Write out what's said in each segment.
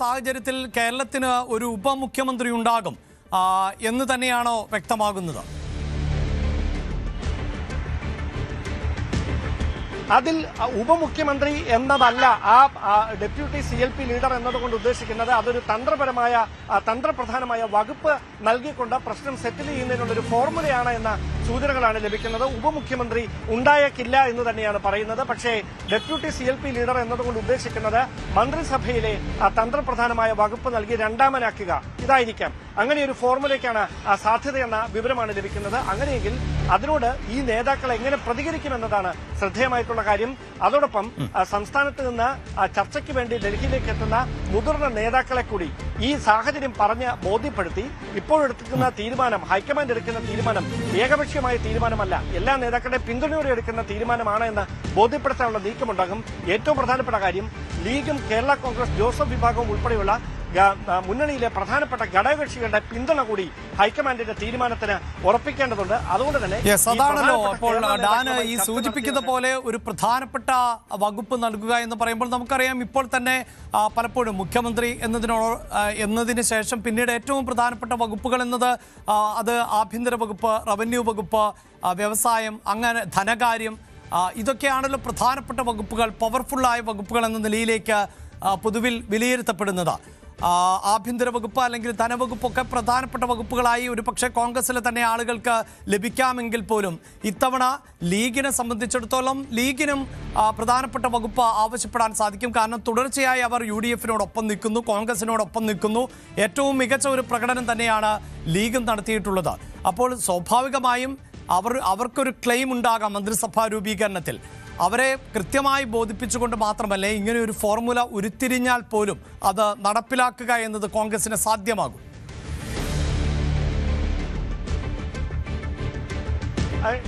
സാഹചര്യത്തിൽ കേരളത്തിന് ഒരു ഉപമുഖ്യമന്ത്രി ഉണ്ടാകും എന്ന് തന്നെയാണോ വ്യക്തമാകുന്നത്? അതിൽ ഉപമുഖ്യമന്ത്രി എന്നതല്ല ആ ഡെപ്യൂട്ടി CLP ലീഡർ എന്നതുകൊണ്ട് ഉദ്ദേശിക്കുന്നത് അതൊരു തന്ത്രപ്രധാനമായ വകുപ്പ് നൽകിക്കൊണ്ട് പ്രശ്നം സെറ്റിൽ ചെയ്യുന്നതിനുള്ളൊരു ഫോർമുലയാണ് എന്ന സൂചനകളാണ് ലഭിക്കുന്നത്. ഉപമുഖ്യമന്ത്രി ഉണ്ടായേക്കില്ല എന്ന് തന്നെയാണ് പറയുന്നത്. പക്ഷേ ഡെപ്യൂട്ടി CLP ലീഡർ എന്നതുകൊണ്ട് ഉദ്ദേശിക്കുന്നത് മന്ത്രിസഭയിലെ തന്ത്രപ്രധാനമായ വകുപ്പ് നൽകി രണ്ടാമനാക്കുക ഇതായിരിക്കാം. അങ്ങനെ ഒരു ഫോർമുലയ്ക്കാണ് സാധ്യതയെന്ന വിവരമാണ് ലഭിക്കുന്നത്. അങ്ങനെയെങ്കിൽ അതിനോട് ഈ നേതാക്കൾ എങ്ങനെ പ്രതികരിക്കുമെന്നതാണ് ശ്രദ്ധേയമായിട്ടുള്ള കാര്യം. അതോടൊപ്പം സംസ്ഥാനത്ത് നിന്ന് ചർച്ചയ്ക്ക് വേണ്ടി ഡൽഹിയിലേക്ക് എത്തുന്ന മുതിർന്ന നേതാക്കളെ കൂടി ഈ സാഹചര്യം പറഞ്ഞ് ബോധ്യപ്പെടുത്തി ഇപ്പോഴെടുക്കുന്ന തീരുമാനം, ഹൈക്കമാൻഡ് എടുക്കുന്ന തീരുമാനം ഏകപക്ഷീയമായ തീരുമാനമല്ല, എല്ലാ നേതാക്കളുടെയും പിന്തുണയോടെ എടുക്കുന്ന തീരുമാനമാണ് എന്ന് ബോധ്യപ്പെടുത്താനുള്ള നീക്കമുണ്ടാകും. ഏറ്റവും പ്രധാനപ്പെട്ട കാര്യം ലീഗും കേരള കോൺഗ്രസ് ജോസഫ് വിഭാഗവും ഉൾപ്പെടെയുള്ള മുന്നണിയിലെ പ്രധാനപ്പെട്ട ഘടകകക്ഷികളുടെ പിന്തുണ കൂടി ഹൈക്കമാൻഡിന്റെ തീരുമാനത്തിന് ഉറപ്പിക്കേണ്ടതുണ്ട്. അതുകൊണ്ട് തന്നെ അതാണല്ലോ അപ്പോൾ ഡാൻ ഈ സൂചിപ്പിക്കുന്ന പോലെ ഒരു പ്രധാനപ്പെട്ട വകുപ്പ് നൽകുക എന്ന് പറയുമ്പോൾ നമുക്കറിയാം ഇപ്പോൾ തന്നെ പലപ്പോഴും മുഖ്യമന്ത്രി എന്നതിന് ശേഷം പിന്നീട് ഏറ്റവും പ്രധാനപ്പെട്ട വകുപ്പുകൾ എന്നത് അത് ആഭ്യന്തര വകുപ്പ്, റവന്യൂ വകുപ്പ്, വ്യവസായം, അങ്ങനെ ധനകാര്യം, ഇതൊക്കെയാണല്ലോ പ്രധാനപ്പെട്ട വകുപ്പുകൾ, പവർഫുള്ളായ വകുപ്പുകൾ എന്ന നിലയിലേക്ക് പൊതുവിൽ വിലയിരുത്തപ്പെടുന്നത്. ആഭ്യന്തര വകുപ്പ് അല്ലെങ്കിൽ ധനവകുപ്പൊക്കെ പ്രധാനപ്പെട്ട വകുപ്പുകളായി ഒരു പക്ഷേ കോൺഗ്രസിലെ തന്നെ ആളുകൾക്ക് ലഭിക്കാമെങ്കിൽ പോലും ഇത്തവണ ലീഗിനെ സംബന്ധിച്ചിടത്തോളം ലീഗിനും പ്രധാനപ്പെട്ട വകുപ്പ് ആവശ്യപ്പെടാൻ സാധിക്കും. കാരണം തുടർച്ചയായി അവർ UDF-നോടൊപ്പം നിൽക്കുന്നു, കോൺഗ്രസിനോടൊപ്പം നിൽക്കുന്നു. ഏറ്റവും മികച്ച ഒരു പ്രകടനം തന്നെയാണ് ലീഗും നടത്തിയിട്ടുള്ളത്. അപ്പോൾ സ്വാഭാവികമായും അവർക്കൊരു ക്ലെയിം ഉണ്ടാകാം മന്ത്രിസഭാ രൂപീകരണത്തിൽ. അവരെ കൃത്യമായി ബോധിപ്പിച്ചുകൊണ്ട് മാത്രമല്ലേ ഇങ്ങനെ ഒരു ഫോർമുല ഉരുത്തിരിഞ്ഞാൽ പോലും അത് നടപ്പിലാക്കുക എന്നത് കോൺഗ്രസിന് സാധ്യമാകും.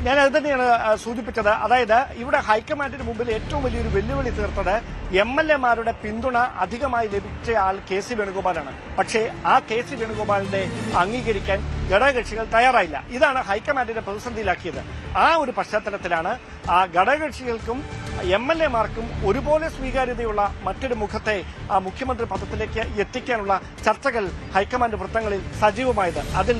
ഞാൻ അത് തന്നെയാണ് സൂചിപ്പിച്ചത്. അതായത് ഇവിടെ ഹൈക്കമാൻഡിന് മുമ്പിൽ ഏറ്റവും വലിയൊരു വെല്ലുവിളി തീർത്തത് MLA-മാരുടെ പിന്തുണ അധികമായി ലഭിച്ച ആൾ KC വേണുഗോപാലാണ്. പക്ഷേ ആ KC വേണുഗോപാലിനെ അംഗീകരിക്കാൻ ഘടകകക്ഷികൾ തയ്യാറായില്ല. ഇതാണ് ഹൈക്കമാൻഡിനെ പ്രതിസന്ധിയിലാക്കിയത്. ആ ഒരു പശ്ചാത്തലത്തിലാണ് ആ ഘടകകക്ഷികൾക്കും MLA-മാർക്കും ഒരുപോലെ സ്വീകാര്യതയുള്ള മറ്റൊരു മുഖത്തെ മുഖ്യമന്ത്രി പദത്തിലേക്ക് എത്തിക്കാനുള്ള ചർച്ചകൾ ഹൈക്കമാൻഡ് വൃത്തങ്ങളിൽ സജീവമായത്. അതിൽ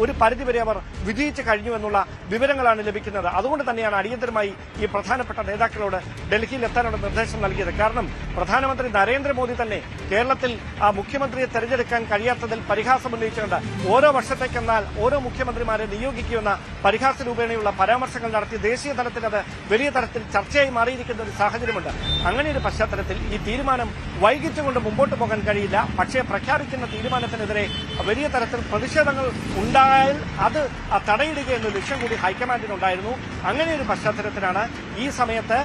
ഒരു പരിധിവരെ അവർ വിജയിച്ചു കഴിഞ്ഞു എന്നുള്ള വിവരങ്ങളാണ് ലഭിക്കുന്നത്. അതുകൊണ്ട് തന്നെയാണ് അടിയന്തരമായി ഈ പ്രധാനപ്പെട്ട നേതാക്കളോട് ഡൽഹിയിൽ എത്താനുള്ള നിർദ്ദേശം നൽകിയത്. കാരണം പ്രധാനമന്ത്രി നരേന്ദ്രമോദി തന്നെ കേരളത്തിൽ മുഖ്യമന്ത്രിയെ തെരഞ്ഞെടുക്കാൻ കഴിയാത്തതിൽ പരിഹാസമുന്നയിച്ചുകൊണ്ട് ഓരോ വർഷത്തേക്കെന്നാൽ ഓരോ മുഖ്യമന്ത്രിമാരെ നിയോഗിക്കുമെന്ന പരിഹാസ രൂപേണയുള്ള പരാമർശങ്ങൾ നടത്തി ദേശീയ തലത്തിൽ അത് വലിയ തരത്തിൽ ചർച്ചയായി മാറിയിരിക്കുന്ന ഒരു സാഹചര്യമുണ്ട്. അങ്ങനെ ഒരു പശ്ചാത്തലത്തിൽ ഈ തീരുമാനം വൈകിച്ചുകൊണ്ട് മുമ്പോട്ട് പോകാൻ കഴിയില്ല. പക്ഷേ പ്രഖ്യാപിക്കുന്ന തീരുമാനത്തിനെതിരെ വലിയ തരത്തിൽ പ്രതിഷേധങ്ങൾ ഉണ്ടായാൽ അത് തടയിടുക എന്ന ലക്ഷ്യം കൂടി ഹൈക്കമാൻഡിനുണ്ടായിരുന്നു. അങ്ങനെ ഒരു പശ്ചാത്തലത്തിലാണ് ഈ സമയത്ത്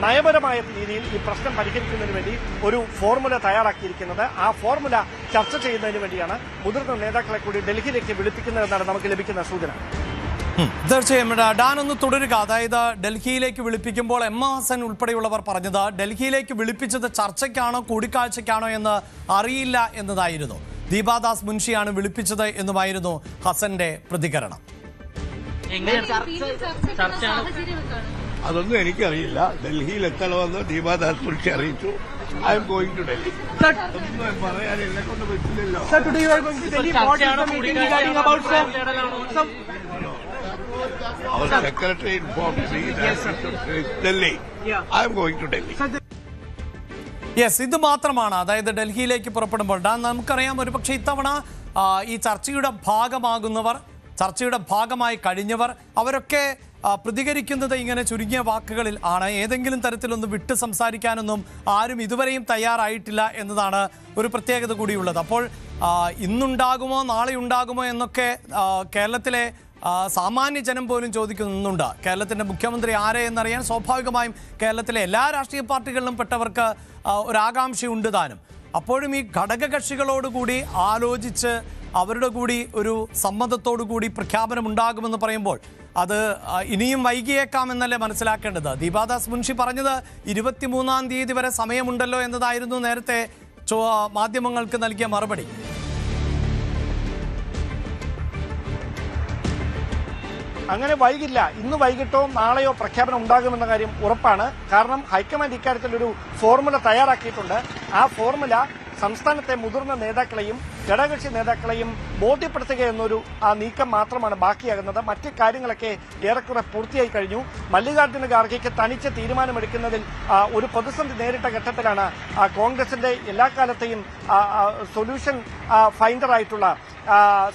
നയപരമായ രീതിയിൽ ഈ പ്രശ്നം പരിഹരിക്കുന്നതിന് വേണ്ടി ഒരു ഫോർമുല തയ്യാറാക്കിയിരിക്കുന്നത്. ആ ഫോർമുല ചർച്ച ചെയ്യുന്നതിന് വേണ്ടിയാണ് മുതിർന്ന നേതാക്കളെ കൂടി ഡൽഹിയിലേക്ക് വിളിപ്പിക്കുന്നതെന്നാണ് നമുക്ക് ലഭിക്കുന്ന സൂചന. തീർച്ചയായും ഡാൻ ഒന്ന് തുടരുക. അതായത് ഡൽഹിയിലേക്ക് വിളിപ്പിക്കുമ്പോൾ M. ഹസൻ ഉൾപ്പെടെയുള്ളവർ പറഞ്ഞത് ഡൽഹിയിലേക്ക് വിളിപ്പിച്ചത് ചർച്ചയ്ക്കാണോ കൂടിക്കാഴ്ചയ്ക്കാണോ എന്ന് അറിയില്ല എന്നതായിരുന്നു. ദീപാദാസ് മുൻഷിയാണ് വിളിപ്പിച്ചത് എന്നുമായിരുന്നു ഹസന്റെ പ്രതികരണം. അതൊന്നും എനിക്കറിയില്ല. ഡൽഹിയിൽ എത്തണമെന്ന് ദീപാദാസ് മുൻഷി അറിയിച്ചു. I am going to Delhi. ഒന്നും പറയാൻ എന്നെ കൊണ്ട് പറ്റില്ലല്ലോ. Our secretary informed me that Delhi. I am going to Delhi. Yes, ഇത് മാത്രമാണ്. അതായത് ഡൽഹിയിലേക്ക് പുറപ്പെടുമ്പോൾ നമുക്കറിയാം ഒരുപക്ഷെ ഇത്തവണ ഈ ചർച്ചയുടെ ഭാഗമാകുന്നവർ, ചർച്ചയുടെ ഭാഗമായി കഴിഞ്ഞവർ, അവരൊക്കെ പ്രതികരിക്കുന്നത് ഇങ്ങനെ ചുരുങ്ങിയ വാക്കുകളിൽ ആണ്. ഏതെങ്കിലും തരത്തിലൊന്ന് വിട്ട് സംസാരിക്കാനൊന്നും ആരും ഇതുവരെയും തയ്യാറായിട്ടില്ല എന്നതാണ് ഒരു പ്രത്യേകത കൂടിയുള്ളത്. അപ്പോൾ ഇന്നുണ്ടാകുമോ നാളെ ഉണ്ടാകുമോ എന്നൊക്കെ കേരളത്തിലെ സാമാന്യ ജനം പോലും ചോദിക്കുന്നുണ്ട്. കേരളത്തിൻ്റെ മുഖ്യമന്ത്രി ആരെ എന്നറിയാൻ സ്വാഭാവികമായും കേരളത്തിലെ എല്ലാ രാഷ്ട്രീയ പാർട്ടികളിലും പെട്ടവർക്ക് ഒരാകാംക്ഷയുണ്ട് താനും. അപ്പോഴും ഈ ഘടകകക്ഷികളോടുകൂടി ആലോചിച്ച് അവരുടെ കൂടി ഒരു സമ്മതത്തോടു കൂടി പ്രഖ്യാപനം ഉണ്ടാകുമെന്ന് പറയുമ്പോൾ അത് ഇനിയും വൈകിയേക്കാമെന്നല്ലേ മനസ്സിലാക്കേണ്ടത്. ദീപാദാസ് മുൻഷി പറഞ്ഞത് 23-ാം തീയതി വരെ സമയമുണ്ടല്ലോ എന്നതായിരുന്നു നേരത്തെ മാധ്യമങ്ങൾക്ക് നൽകിയ മറുപടി. അങ്ങനെ വൈകില്ല. ഇന്ന് വൈകിട്ടോ നാളെയോ പ്രഖ്യാപനം ഉണ്ടാകുമെന്ന കാര്യം ഉറപ്പാണ്. കാരണം ഹൈക്കമാൻഡ് ഇക്കാര്യത്തിൽ ഒരു ഫോർമുല തയ്യാറാക്കിയിട്ടുണ്ട്. ആ ഫോർമുല സംസ്ഥാനത്തെ മുതിർന്ന നേതാക്കളെയും ഘടകകക്ഷി നേതാക്കളെയും ബോധ്യപ്പെടുത്തുക എന്നൊരു നീക്കം മാത്രമാണ് ബാക്കിയാകുന്നത്. മറ്റ് കാര്യങ്ങളൊക്കെ ഏറെക്കുറെ പൂർത്തിയായി കഴിഞ്ഞു. മല്ലികാർജ്ജുന ഖാർഗെയ്ക്ക് തനിച്ച് തീരുമാനമെടുക്കുന്നതിൽ ഒരു പ്രതിസന്ധി നേരിട്ട ഘട്ടത്തിലാണ് കോൺഗ്രസിന്റെ എല്ലാ കാലത്തെയും സൊല്യൂഷൻ ഫൈൻഡറായിട്ടുള്ള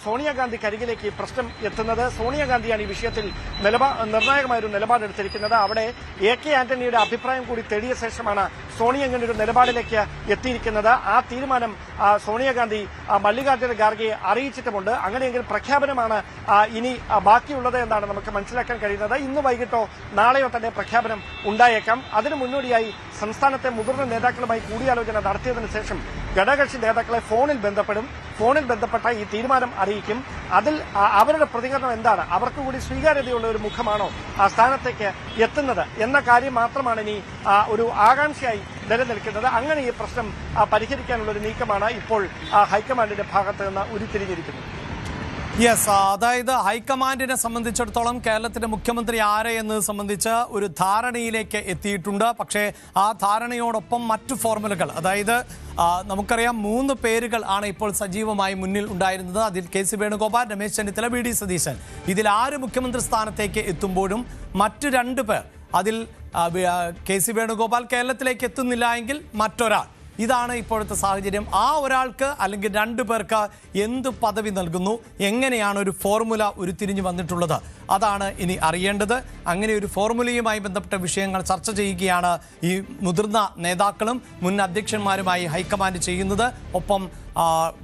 സോണിയാഗാന്ധി കരികിലേക്ക് പ്രശ്നം എത്തുന്നത്. സോണിയാഗാന്ധിയാണ് ഈ വിഷയത്തിൽ നിർണായകമായൊരു നിലപാടെടുത്തിരിക്കുന്നത്. അവിടെ AK ആന്റണിയുടെ അഭിപ്രായം കൂടി തേടിയ ശേഷമാണ് സോണിയ ഇങ്ങനെ ഒരു നിലപാടിലേക്ക് എത്തിയിരിക്കുന്നത്. ആ തീരുമാനം സോണിയാഗാന്ധി മല്ലികാർജ്ജുന ഖാർഗെയെ അറിയിച്ചിട്ടുമുണ്ട്. അങ്ങനെയെങ്കിൽ പ്രഖ്യാപനമാണ് ഇനി ബാക്കിയുള്ളത് എന്നാണ് നമുക്ക് മനസ്സിലാക്കാൻ കഴിയുന്നത്. ഇന്ന് വൈകിട്ടോ നാളെയോ തന്നെ പ്രഖ്യാപനം ഉണ്ടായേക്കാം. അതിനു മുന്നോടിയായി സംസ്ഥാനത്തെ മുതിർന്ന നേതാക്കളുമായി കൂടിയാലോചന നടത്തിയതിനു ശേഷം ഘടകകക്ഷി നേതാക്കളെ ഫോണിൽ ബന്ധപ്പെടും. ഫോണിൽ ബന്ധപ്പെട്ട ഈ തീരുമാനം അറിയിക്കും. അതിൽ അവരുടെ പ്രതികരണം എന്താണ്, അവർക്ക് കൂടി സ്വീകാര്യതയുള്ള ഒരു മുഖമാണോ ആ സ്ഥാനത്തേക്ക് എത്തുന്നത് എന്ന കാര്യം മാത്രമാണ് ഇനി ഒരു ആകാംക്ഷയായി നിലനിൽക്കുന്നത്. അങ്ങനെ ഈ പ്രശ്നം പരിഹരിക്കാനുള്ള ഒരു നീക്കമാണ് ഇപ്പോൾ ഹൈക്കമാൻഡിന്റെ ഭാഗത്ത് നിന്ന് ഉരുത്തിരിഞ്ഞിരിക്കുന്നത്. യെസ്, അതായത് ഹൈക്കമാൻഡിനെ സംബന്ധിച്ചിടത്തോളം കേരളത്തിന്റെ മുഖ്യമന്ത്രി ആരെ എന്നത് സംബന്ധിച്ച് ഒരു ധാരണയിലേക്ക് എത്തിയിട്ടുണ്ട്. പക്ഷേ ആ ധാരണയോടൊപ്പം മറ്റു ഫോർമുലകൾ, അതായത് നമുക്കറിയാം 3 പേരുകൾ ആണ് ഇപ്പോൾ സജീവമായി മുന്നിൽ ഉണ്ടായിരുന്നത്. അതിൽ KC വേണുഗോപാൽ, രമേശ് ചെന്നിത്തല, VD സതീശൻ. ഇതിൽ ആര് മുഖ്യമന്ത്രി സ്ഥാനത്തേക്ക് എത്തുമ്പോഴും മറ്റു 2 പേർ, അതിൽ KC വേണുഗോപാൽ കേരളത്തിലേക്ക് എത്തുന്നില്ല എങ്കിൽ മറ്റൊരാൾ, ഇതാണ് ഇപ്പോഴത്തെ സാഹചര്യം. ആ ഒരാൾക്ക് അല്ലെങ്കിൽ 2 പേർക്ക് എന്ത് പദവി നൽകുന്നു, എങ്ങനെയാണ് ഒരു ഫോർമുല ഉരുത്തിരിഞ്ഞു വന്നിട്ടുള്ളത്, അതാണ് ഇനി അറിയേണ്ടത്. അങ്ങനെ ഒരു ഫോർമുലയുമായി ബന്ധപ്പെട്ട വിഷയങ്ങൾ ചർച്ച ചെയ്യുകയാണ് ഈ മുതിർന്ന നേതാക്കളും മുൻ അധ്യക്ഷന്മാരുമായി ഹൈക്കമാൻഡ് ചെയ്യുന്നത്. ഒപ്പം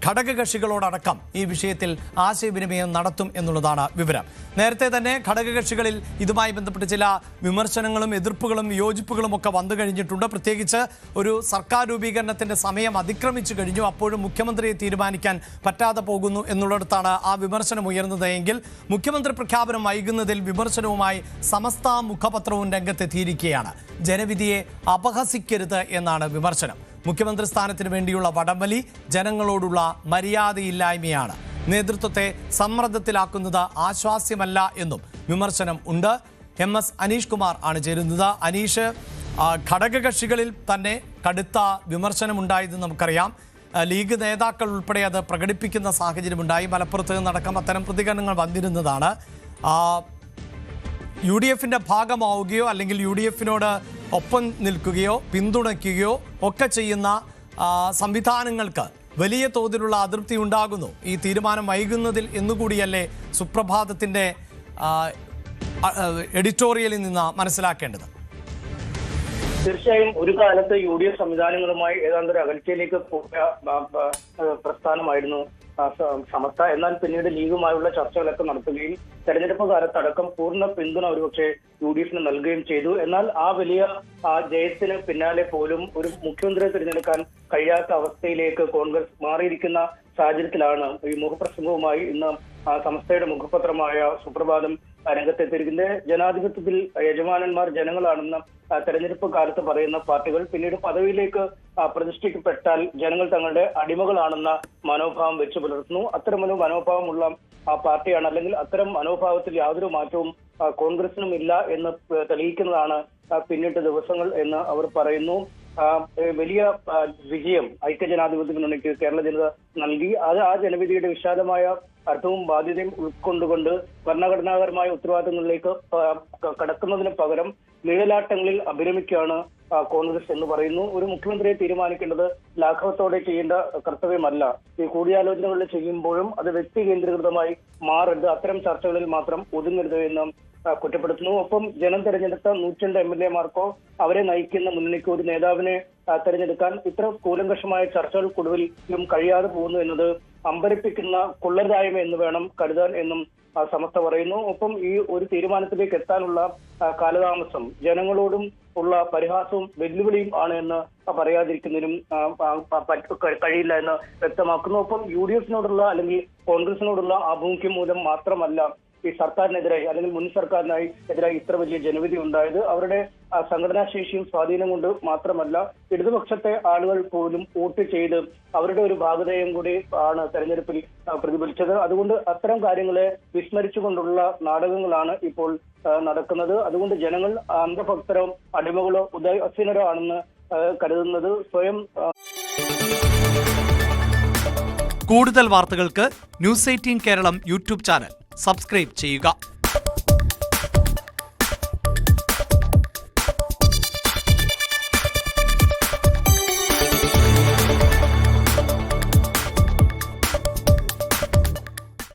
ഘടകകക്ഷികളോടടക്കം ഈ വിഷയത്തിൽ ആശയവിനിമയം നടത്തും എന്നുള്ളതാണ് വിവരം. നേരത്തെ തന്നെ ഘടകകക്ഷികളിൽ ഇതുമായി ബന്ധപ്പെട്ട് ചില വിമർശനങ്ങളും എതിർപ്പുകളും യോജിപ്പുകളും ഒക്കെ വന്നു കഴിഞ്ഞിട്ടുണ്ട്. പ്രത്യേകിച്ച് ഒരു സർക്കാർ രൂപീകരണത്തിന്റെ സമയം അതിക്രമിച്ചു കഴിഞ്ഞു, അപ്പോഴും മുഖ്യമന്ത്രിയെ തീരുമാനിക്കാൻ പറ്റാതെ പോകുന്നു എന്നുള്ളിടത്താണ് ആ വിമർശനം ഉയർന്നത്. എങ്കിൽ മുഖ്യമന്ത്രി പ്രഖ്യാപനം വൈകുന്നതിൽ വിമർശനവുമായി സമസ്ത മുഖപത്രവും രംഗത്തെത്തിയിരിക്കുകയാണ്. ജനവിധിയെ അപഹസിക്കരുത് എന്നാണ് വിമർശനം. മുഖ്യമന്ത്രി സ്ഥാനത്തിന് വേണ്ടിയുള്ള വടംവലി ജനങ്ങളോടുള്ള മര്യാദയില്ലായ്മയാണ്, നേതൃത്വത്തെ സമ്മർദ്ദത്തിലാക്കുന്നത് ആശ്വാസ്യമല്ല എന്നും വിമർശനം ഉണ്ട്. MS അനീഷ് കുമാർ ആണ് ചേരുന്നത്. അനീഷ്, ഘടകകക്ഷികളിൽ തന്നെ കടുത്ത വിമർശനമുണ്ടായത് നമുക്കറിയാം. ലീഗ് നേതാക്കൾ ഉൾപ്പെടെ അത് പ്രകടിപ്പിക്കുന്ന സാഹചര്യമുണ്ടായി. മലപ്പുറത്ത് നടക്കം അത്തരം പ്രതികരണങ്ങൾ വന്നിരുന്നതാണ്. UDFന്റെ ഭാഗമാവുകയോ അല്ലെങ്കിൽ UDFനോട് ഒപ്പം നിൽക്കുകയോ പിന്തുണയ്ക്കുകയോ ഒക്കെ ചെയ്യുന്ന സംവിധാനങ്ങൾക്ക് വലിയ തോതിലുള്ള അതൃപ്തി ഉണ്ടാകുന്നു ഈ തീരുമാനം വൈകുന്നതിൽ എന്നുകൂടിയല്ലേ സുപ്രഭാതത്തിന്റെ എഡിറ്റോറിയലിൽ നിന്ന് മനസ്സിലാക്കേണ്ടത്? തീർച്ചയായും ഒരു കാലത്ത് UDF സംവിധാനങ്ങളുമായി ഏതാണ്ട് ഒരു അകൽച്ചയിലേക്ക് പോയ പ്രസ്ഥാനമായിരുന്നു സമസ്ത. എന്നാൽ പിന്നീട് ലീഗുമായുള്ള ചർച്ചകളൊക്കെ നടത്തുകയും തെരഞ്ഞെടുപ്പ് കാലത്തടക്കം പൂർണ്ണ പിന്തുണ ഒരുപക്ഷെ UDFന് നൽകുകയും ചെയ്തു. എന്നാൽ ആ വലിയ ജയത്തിന് പിന്നാലെ പോലും ഒരു മുഖ്യമന്ത്രിയെ തിരഞ്ഞെടുക്കാൻ കഴിയാത്ത അവസ്ഥയിലേക്ക് കോൺഗ്രസ് മാറിയിരിക്കുന്ന സാഹചര്യത്തിലാണ് ഈ മുഖപ്രസംഗവുമായി ഇന്ന് സംസ്ഥയുടെ മുഖപത്രമായ സുപ്രഭാതം രംഗത്തെത്തിയിരിക്കുന്നത്. ജനാധിപത്യത്തിൽ യജമാനന്മാർ ജനങ്ങളാണെന്ന് തെരഞ്ഞെടുപ്പ് കാലത്ത് പറയുന്ന പാർട്ടികൾ പിന്നീട് പദവിയിലേക്ക് പ്രതിഷ്ഠിക്കപ്പെട്ടാൽ ജനങ്ങൾ തങ്ങളുടെ അടിമകളാണെന്ന മനോഭാവം വെച്ച് പുലർത്തുന്നു. അത്തരമൊരു മനോഭാവമുള്ള പാർട്ടിയാണ്, അല്ലെങ്കിൽ അത്തരം മനോഭാവത്തിൽ യാതൊരു മാറ്റവും കോൺഗ്രസിനും ഇല്ല എന്ന് തെളിയിക്കുന്നതാണ് പിന്നിട്ട ദിവസങ്ങൾ എന്ന് അവർ പറയുന്നു. വലിയ വിജയം ഐക്യജനാധിപത്യ മുന്നണിക്ക് കേരള ജനത നൽകി. അത് ആ ജനവിധിയുടെ വിശാലമായ അർത്ഥവും ബാധ്യതയും ഉൾക്കൊണ്ടുകൊണ്ട് ഭരണഘടനാപരമായ ഉത്തരവാദിത്തങ്ങളിലേക്ക് കടക്കുന്നതിന് പകരം നിഴലാട്ടങ്ങളിൽ അഭിരമിക്കുകയാണ് കോൺഗ്രസ് എന്ന് പറയുന്നു. ഒരു മുഖ്യമന്ത്രിയെ തീരുമാനിക്കേണ്ടത് ലാഘവത്തോടെ ചെയ്യേണ്ട കർത്തവ്യമല്ല. ഈ കൂടിയാലോചനകളിൽ ചെയ്യുമ്പോഴും അത് വ്യക്തി കേന്ദ്രീകൃതമായി മാറരുത്, അത്തരം ചർച്ചകളിൽ മാത്രം ഒതുങ്ങരുത് എന്ന് കുറ്റപ്പെടുത്തുന്നു. ഒപ്പം ജനം തെരഞ്ഞെടുത്ത 102 MLA-മാർക്കോ അവരെ നയിക്കുന്ന മുന്നണിക്ക് ഒരു നേതാവിനെ തെരഞ്ഞെടുക്കാൻ ഇത്ര കൂലങ്കഷമായ ചർച്ചകൾക്കൊടുവിലും കഴിയാതെ പോകുന്നു എന്നത് അമ്പരപ്പിക്കുന്ന കൊള്ളരുതായ്മ എന്ന് വേണം കരുതാൻ എന്നും സമസ്ത പറയുന്നു. ഒപ്പം ഈ ഒരു തീരുമാനത്തിലേക്ക് എത്താനുള്ള കാലതാമസം ജനങ്ങളോടും ഉള്ള പരിഹാസവും വെല്ലുവിളിയും ആണ് എന്ന് പറയാതിരിക്കുന്നതിനും കഴിയില്ല എന്ന് വ്യക്തമാക്കുന്നു. ഒപ്പം UDFനോടുള്ള അല്ലെങ്കിൽ കോൺഗ്രസിനോടുള്ള ആഭിമുഖ്യം മൂലം മാത്രമല്ല ഈ സർക്കാരിനെതിരായി അല്ലെങ്കിൽ മുൻ സർക്കാരിനായി എതിരായി ഇത്ര വലിയ ജനവിധി ഉണ്ടായത്. അവരുടെ സംഘടനാ ശേഷിയും സ്വാധീനം കൊണ്ട് മാത്രമല്ല, ഇടതുപക്ഷത്തെ ആളുകൾ പോലും വോട്ട് ചെയ്ത് അവരുടെ ഒരു ഭാഗതയും കൂടി ആണ് തെരഞ്ഞെടുപ്പിൽ പ്രതിഫലിച്ചത്. അതുകൊണ്ട് അത്തരം കാര്യങ്ങളെ വിസ്മരിച്ചുകൊണ്ടുള്ള നാടകങ്ങളാണ് ഇപ്പോൾ നടക്കുന്നത്. അതുകൊണ്ട് ജനങ്ങൾ അന്ധഭക്തരോ അടിമകളോ ഉദാസീനരോ ആണെന്ന് കരുതുന്നത് സ്വയം കൂടുതൽ വാർത്തകൾക്ക് news 18 Keralam YouTube channel subscribe ചെയ്യുക.